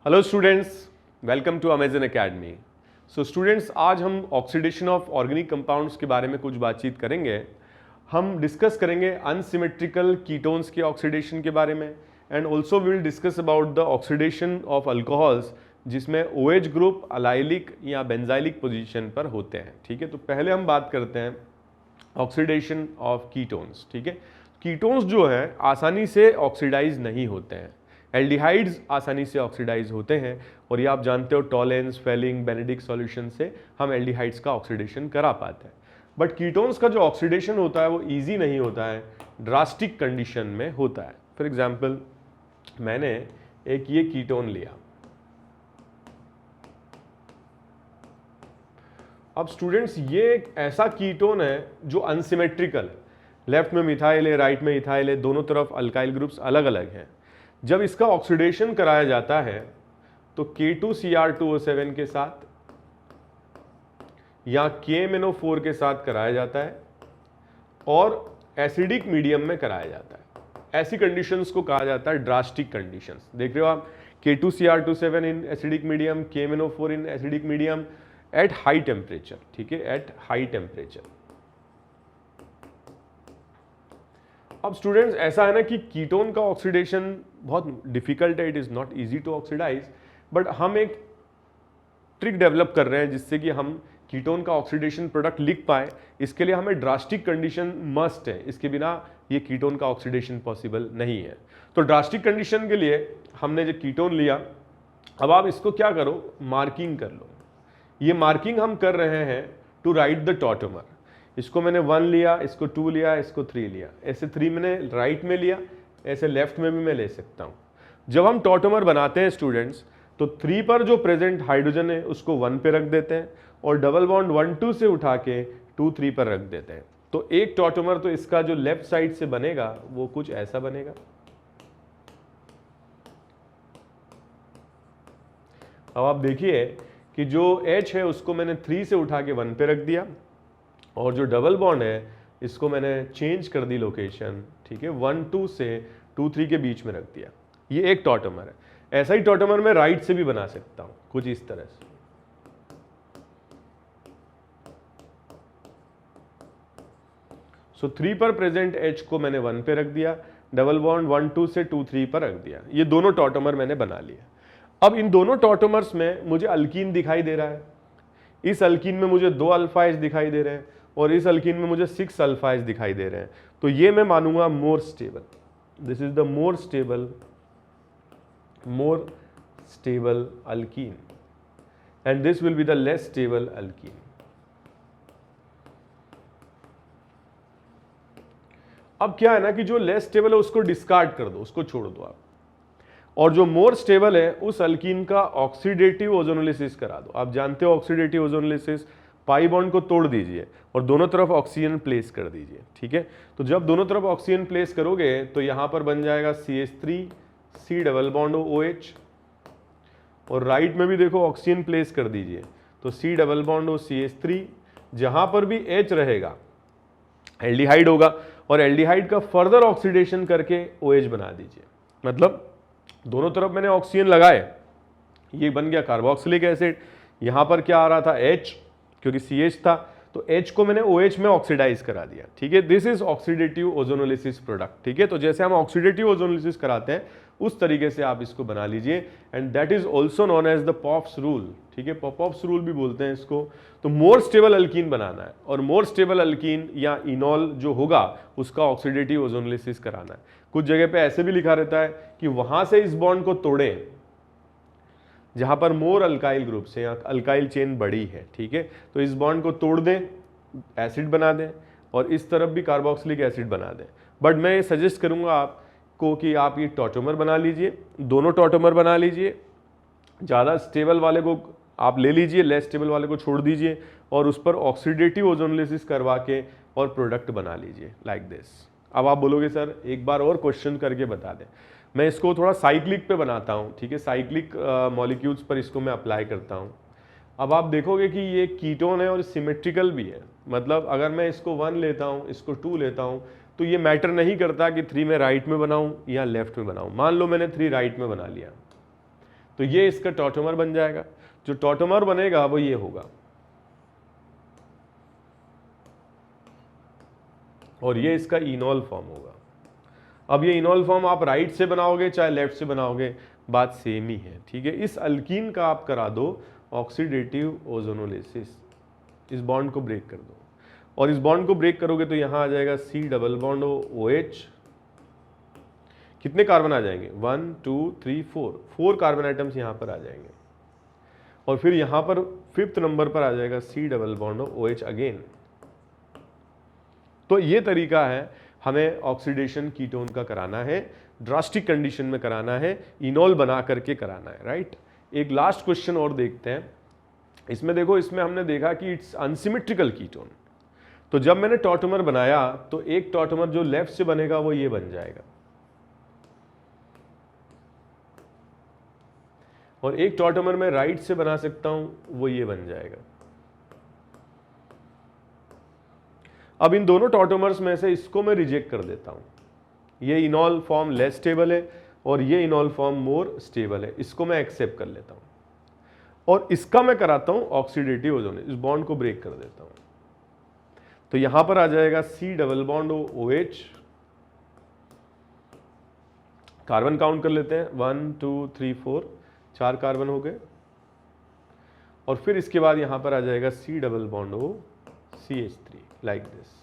Hello students, welcome to Amazon Academy. So students, आज हम oxidation of organic compounds के बारे में कुछ बातचीत करेंगे। हम डिस्कस करेंगे अनसिमेट्रिकल कीटोन्स के ऑक्सीडेशन के बारे में and also we will discuss about the oxidation of alcohols जिसमें OH ग्रुप अलाइलिक या बेंजाइलिक पोजीशन पर होते हैं। ठीक है, तो पहले हम बात करते हैं ऑक्सीडेशन ऑफ कीटोन्स। ठीक है, कीटोन्स जो हैं आसानी से ऑक्सीडाइज नहीं होते हैं। एल्डिहाइड्स आसानी से ऑक्सीडाइज होते हैं और ये आप जानते हो टॉलेंस, फेलिंग, बेनेडिक्ट सॉल्यूशन से हम एल्डिहाइड्स का ऑक्सीडेशन करा पाते हैं। बट कीटोन्स का जो ऑक्सीडेशन होता है वो ईजी नहीं होता है, ड्रास्टिक कंडीशन में होता है। फॉर एग्जाम्पल, मैंने एक ये कीटोन लिया। अब स्टूडेंट्स, ये एक ऐसा कीटोन है जो अनसिमेट्रिकल है। लेफ्ट में मिथाइल है, राइट में इथाइल है, दोनों तरफ अल्काइल ग्रुप्स अलग अलग हैं। जब इसका ऑक्सीडेशन कराया जाता है तो K2Cr2O7 के साथ या KMnO4 के साथ कराया जाता है और एसिडिक मीडियम में कराया जाता है। ऐसी कंडीशंस को कहा जाता है ड्रास्टिक कंडीशंस। देख रहे हो आप, K2Cr2O7 in acidic medium, KMnO4 in acidic medium at high temperature. ठीक है, एट हाई टेम्परेचर। अब स्टूडेंट्स, ऐसा है ना कि कीटोन का ऑक्सीडेशन बहुत डिफिकल्ट है, it is not easy to oxidise. But हम एक ट्रिक डेवलप कर रहे हैं जिससे कि हम कीटोन का ऑक्सीडेशन प्रोडक्ट लिख पाए। इसके लिए हमें ड्रास्टिक कंडीशन मस्ट है, इसके बिना ये कीटोन का ऑक्सीडेशन पॉसिबल नहीं है। तो ड्रास्टिक कंडीशन के लिए हमने जो कीटोन लिया, अब आप इसको क्या करो, मार्किंग कर लो। ये मार्किंग हम कर रहे हैं टू राइट द टॉटोमर। इसको मैंने 1 लिया, इसको 2 लिया, इसको 3 लिया। ऐसे 3 मैंने राइट में लिया, ऐसे लेफ्ट में भी मैं ले सकता हूँ। जब हम टॉटोमर बनाते हैं स्टूडेंट्स, तो 3 पर जो प्रेजेंट हाइड्रोजन है उसको 1 पे रख देते हैं और डबल बॉन्ड 1-2 से उठा के 2-3 पर रख देते हैं। तो एक टॉटोमर तो इसका जो लेफ्ट साइड से बनेगा वो कुछ ऐसा बनेगा। अब आप देखिए कि जो H है उसको मैंने 3 से उठा के 1 पे रख दिया और जो डबल बॉन्ड है इसको मैंने चेंज कर दी लोकेशन। ठीक है, 1-2 से 2-3 के बीच में रख दिया। ये एक टॉटोमर है। ऐसा ही टॉटोमर मैं राइट से भी बना सकता हूं, कुछ इस तरह से। सो 3 पर प्रेजेंट H को मैंने 1 पे रख दिया, डबल बॉन्ड 1-2 से 2-3 पर रख दिया। ये दोनों टॉटोमर मैंने बना लिया। अब इन दोनों टॉटोमर्स में मुझे अल्कीन दिखाई दे रहा है। इस अल्कीन में मुझे 2 अल्फाइज दिखाई दे रहे हैं और इस अल्कीन में मुझे 6 अल्फाइज दिखाई दे रहे हैं। तो ये मैं मानूंगा more stable. This is the more stable alkyne and this will be the less stable alkyne. अब क्या है ना कि जो लेस स्टेबल है उसको डिस्कार्ड कर दो, उसको छोड़ दो आप, और जो मोर स्टेबल है उस अल्कीन का ऑक्सीडेटिव ओजोनोलिसिस करा दो। आप जानते हो ऑक्सीडेटिव ओजोनोलिसिस, पाई बॉन्ड को तोड़ दीजिए और दोनों तरफ ऑक्सीजन प्लेस कर दीजिए। ठीक है, तो जब दोनों तरफ ऑक्सीजन प्लेस करोगे तो यहां पर बन जाएगा CH3 C double bond OH और राइट में भी देखो ऑक्सीजन प्लेस कर दीजिए तो C डबल बॉन्ड CH3। जहां पर भी H रहेगा एल्डिहाइड होगा और एल्डिहाइड का फर्दर ऑक्सीडेशन करके OH बना दीजिए। मतलब दोनों तरफ मैंने ऑक्सीजन लगाए, ये बन गया कार्बोक्सिलिक एसिड। यहां पर क्या आ रहा था, H, क्योंकि CH था तो H को मैंने OH में ऑक्सीडाइज करा दिया। ठीक है, this is oxidative ozonolysis product. ठीक है, तो जैसे हम ऑक्सीडेटिव ओजोनोलिसिस कराते हैं उस तरीके से आप इसको बना लीजिए and that is also known as the pops rule. ठीक है, पॉप्स रूल भी बोलते हैं इसको। तो मोर स्टेबल अल्कीन बनाना है और मोर स्टेबल अल्कीन या इनॉल जो होगा उसका ऑक्सीडेटिव ओजोनोलिसिस कराना है। कुछ जगह पे ऐसे भी लिखा रहता है कि वहां से इस बॉन्ड को तोड़ें जहां पर मोर अल्काइल ग्रुप से या अल्काइल चेन बड़ी है। ठीक है, तो इस बॉन्ड को तोड़ दें, एसिड बना दें और इस तरफ भी कार्बोक्सिलिक एसिड बना दें। बट मैं ये सजेस्ट करूंगा आपको कि आप ये टॉटोमर बना लीजिए, दोनों टॉटोमर बना लीजिए। ज़्यादा स्टेबल वाले को आप ले लीजिए, लेस स्टेबल वाले को छोड़ दीजिए और उस पर ऑक्सीडेटिव ओजोनोलिसिस करवा के और प्रोडक्ट बना लीजिए लाइक दिस। अब आप बोलोगे सर एक बार और क्वेश्चन करके बता दें। मैं इसको थोड़ा साइक्लिक पे बनाता हूँ। ठीक है, साइक्लिक मॉलिक्यूल्स पर इसको मैं अप्लाई करता हूँ। अब आप देखोगे कि ये कीटोन है और सिमेट्रिकल भी है। मतलब अगर मैं इसको 1 लेता हूँ, इसको 2 लेता हूँ, तो ये मैटर नहीं करता कि 3 मैं राइट में बनाऊँ या लेफ्ट में बनाऊँ। मान लो मैंने 3 राइट में बना लिया तो ये इसका टॉटोमर बन जाएगा। जो टॉटोमर बनेगा वो ये होगा, और ये इसका इनॉल फॉर्म होगा। अब ये इनॉल फॉर्म आप राइट से बनाओगे चाहे लेफ्ट से बनाओगे, बात सेम ही है, ठीक है। इस अल्कीन का आप करा दो ऑक्सीडेटिव ओजोनोलिसिस, इस बॉन्ड को ब्रेक कर दो, और इस बॉन्ड को ब्रेक करोगे तो यहां आ जाएगा C डबल बॉन्ड OH। कितने कार्बन आ जाएंगे? 1 2 3 4 कार्बन आइटम्स यहां पर आ जाएंगे, और फिर यहां पर 5th नंबर पर आ जाएगा C double bond OH again. तो ये तरीका है हमें ऑक्सीडेशन कीटोन का कराना है, ड्रास्टिक कंडीशन में कराना है, इनॉल बना करके कराना है, राइट। एक लास्ट क्वेश्चन और देखते हैं। इसमें देखो, इसमें हमने देखा कि इट्स अनसिमेट्रिकल कीटोन। तो जब मैंने टॉटोमर बनाया तो एक टॉटोमर जो लेफ्ट से बनेगा वो ये बन जाएगा, और एक टॉटोमर मैं राइट से बना सकता हूं, वो ये बन जाएगा। अब इन दोनों टॉटोमर्स में से इसको मैं रिजेक्ट कर देता हूं। ये इनॉल फॉर्म लेस स्टेबल है और ये इनॉल फॉर्म मोर स्टेबल है, इसको मैं एक्सेप्ट कर लेता हूं, और इसका मैं कराता हूं ऑक्सीडेटिव ओजोन, इस बॉन्ड को ब्रेक कर देता हूं। तो यहां पर आ जाएगा C double bond OH। Carbon count कर लेते हैं, 1 2 3 4, 4 कार्बन हो गए, और फिर इसके बाद यहां पर आ जाएगा C double bond O CH3 like this.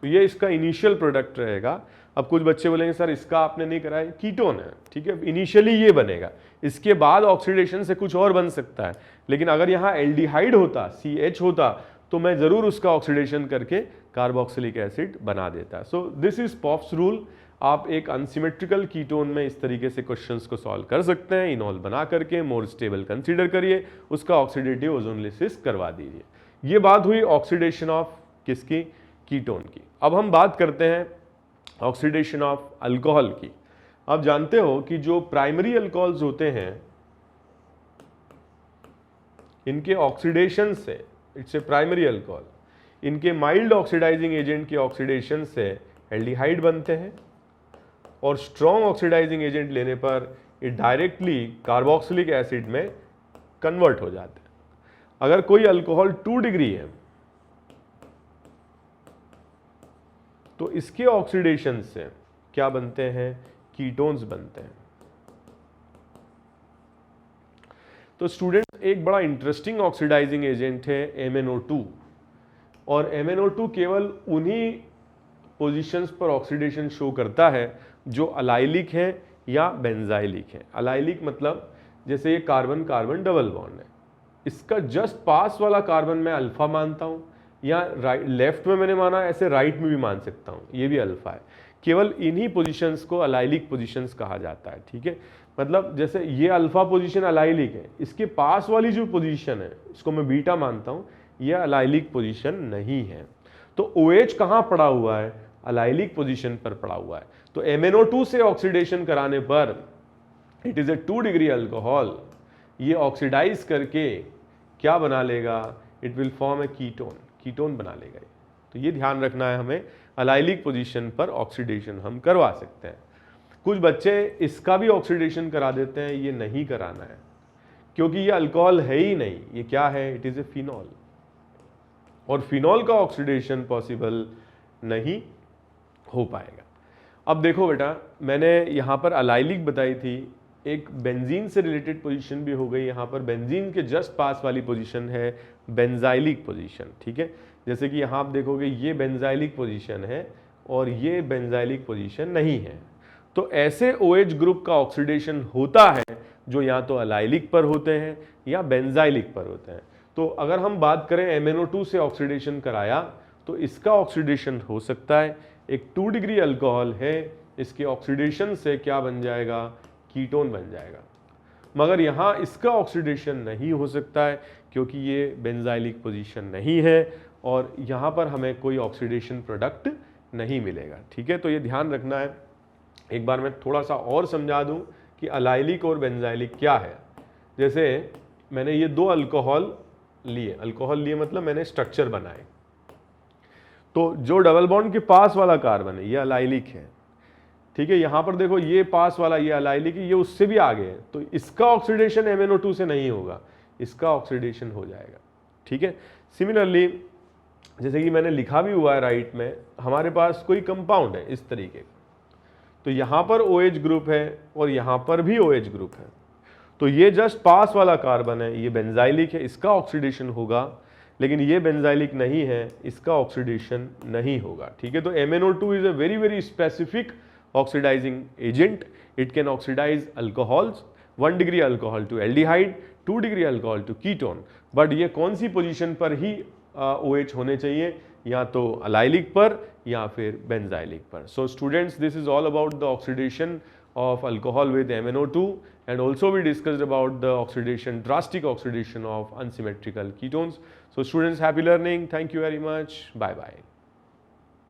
तो ये इसका इनिशियल प्रोडक्ट रहेगा। अब कुछ बच्चे बोलेंगे सर इसका आपने नहीं कराया, कीटोन है, ठीक है, इनिशियली ये बनेगा, इसके बाद ऑक्सीडेशन से कुछ और बन सकता है, लेकिन अगर यहाँ एल्डिहाइड होता, CH होता, तो मैं जरूर उसका ऑक्सीडेशन करके कार्बोक्सिलिक एसिड बना देता। So this is pops rule. आप एक अनसिमेट्रिकल कीटोन में इस तरीके से क्वेश्चंस को सॉल्व कर सकते हैं। इनॉल बना करके मोर स्टेबल कंसीडर करिए, उसका ऑक्सीडेटिव ओजोनोलिसिस करवा दीजिए। ये बात हुई ऑक्सीडेशन ऑफ किसकी? कीटोन की। अब हम बात करते हैं ऑक्सीडेशन ऑफ अल्कोहल की। आप जानते हो कि जो प्राइमरी अल्कोहल्स होते हैं, इनके ऑक्सीडेशन से, इट्स ए प्राइमरी अल्कोहल, इनके माइल्ड ऑक्सीडाइजिंग एजेंट के ऑक्सीडेशन से एल्डिहाइड बनते हैं, और स्ट्रॉन्ग ऑक्सीडाइजिंग एजेंट लेने पर ये डायरेक्टली कार्बोक्सिलिक एसिड में कन्वर्ट हो जाते हैं। अगर कोई अल्कोहल 2 डिग्री है तो इसके ऑक्सीडेशन से क्या बनते हैं? कीटोन्स बनते हैं। तो स्टूडेंट, एक बड़ा इंटरेस्टिंग ऑक्सीडाइजिंग एजेंट है MnO2, और MnO2 केवल उन्हीं पोजीशंस पर ऑक्सीडेशन शो करता है जो अलाइलिक है या बेंजाइलिक है। अलाइलिक मतलब जैसे ये कार्बन कार्बन डबल बॉन्ड है, इसका जस्ट पास वाला कार्बन मैं अल्फा मानता हूं, या राइट लेफ्ट में मैंने माना, ऐसे राइट में भी मान सकता हूं, ये भी अल्फा है। केवल इन्हीं पोजीशंस को अलाइलिक पोजीशंस कहा जाता है, ठीक है। मतलब जैसे ये अल्फा पोजीशन अलाइलिक है, इसके पास वाली जो पोजीशन है इसको मैं बीटा मानता हूं, यह अलाइलिक पोजीशन नहीं है। तो OH कहां पड़ा हुआ है? अलाइलिक पोजीशन पर पड़ा हुआ है। तो MnO2 से ऑक्सीडेशन कराने पर it is a 2 degree alcohol, ये ऑक्सीडाइज करके क्या बना लेगा? It will form A ketone, ketone बना लेगा। तो ये ध्यान रखना है हमें, अलाइलिक पोजीशन पर ऑक्सीडेशन हम करवा सकते हैं। कुछ बच्चे इसका भी ऑक्सीडेशन करा देते हैं, ये नहीं कराना है, क्योंकि ये अल्कोहल है ही नहीं, ये क्या है? इट इज ए फिनॉल, और फिनॉल का ऑक्सीडेशन पॉसिबल नहीं हो पाएगा। अब देखो बेटा, मैंने यहाँ पर अलाइलिक बताई थी, एक बेंजीन से रिलेटेड पोजीशन भी हो गई। यहाँ पर बेंजीन के जस्ट पास वाली पोजीशन है बेंजाइलिक पोजीशन, ठीक है। जैसे कि यहाँ आप देखोगे ये बेंजाइलिक पोजीशन है और ये बेंजाइलिक पोजीशन नहीं है। तो ऐसे OH ग्रुप का ऑक्सीडेशन होता है जो या तो अलाइलिक पर होते हैं या बेंजाइलिक पर होते हैं। तो अगर हम बात करें MnO2 से ऑक्सीडेशन कराया तो इसका ऑक्सीडेशन हो सकता है, एक 2 डिग्री अल्कोहल है, इसके ऑक्सीडेशन से क्या बन जाएगा? कीटोन बन जाएगा। मगर यहाँ इसका ऑक्सीडेशन नहीं हो सकता है क्योंकि ये बेंजाइलिक पोजीशन नहीं है, और यहाँ पर हमें कोई ऑक्सीडेशन प्रोडक्ट नहीं मिलेगा, ठीक है। तो ये ध्यान रखना है। एक बार मैं थोड़ा सा और समझा दूं कि अलाइलिक और बेंजाइलिक क्या है। जैसे मैंने ये 2 अल्कोहल लिए मतलब मैंने स्ट्रक्चर बनाए, तो जो डबल बॉन्ड के पास वाला कार्बन है ये अलाइलिक है, ठीक है, यहाँ पर देखो ये पास वाला ये अलाइलिक ये उससे भी आगे है, तो इसका ऑक्सीडेशन MnO2 से नहीं होगा, इसका ऑक्सीडेशन हो जाएगा। ठीक है, सिमिलरली जैसे कि मैंने लिखा भी हुआ है राइट में, हमारे पास कोई कंपाउंड है इस तरीके का, तो यहाँ पर OH ग्रुप है और यहाँ पर भी OH ग्रुप है, तो ये जस्ट पास वाला कार्बन है, ये बेंजाइलिक है, इसका ऑक्सीडेशन होगा, लेकिन ये बेंजाइलिक नहीं है, इसका ऑक्सीडेशन नहीं होगा। ठीक है, तो MnO2 is a very very specific oxidising agent. It can oxidise alcohols, 1 degree alcohol to aldehyde, 2 degree alcohol to ketone, but ये कौन सी पोजीशन पर ही OH होने चाहिए, या तो अलाइलिक पर या फिर बेंजाइलिक पर। So students, this is all about the oxidation of alcohol with MnO2, and also we discussed about the oxidation, drastic oxidation of unsymmetrical ketones. So students, happy learning. Thank you very much. Bye bye.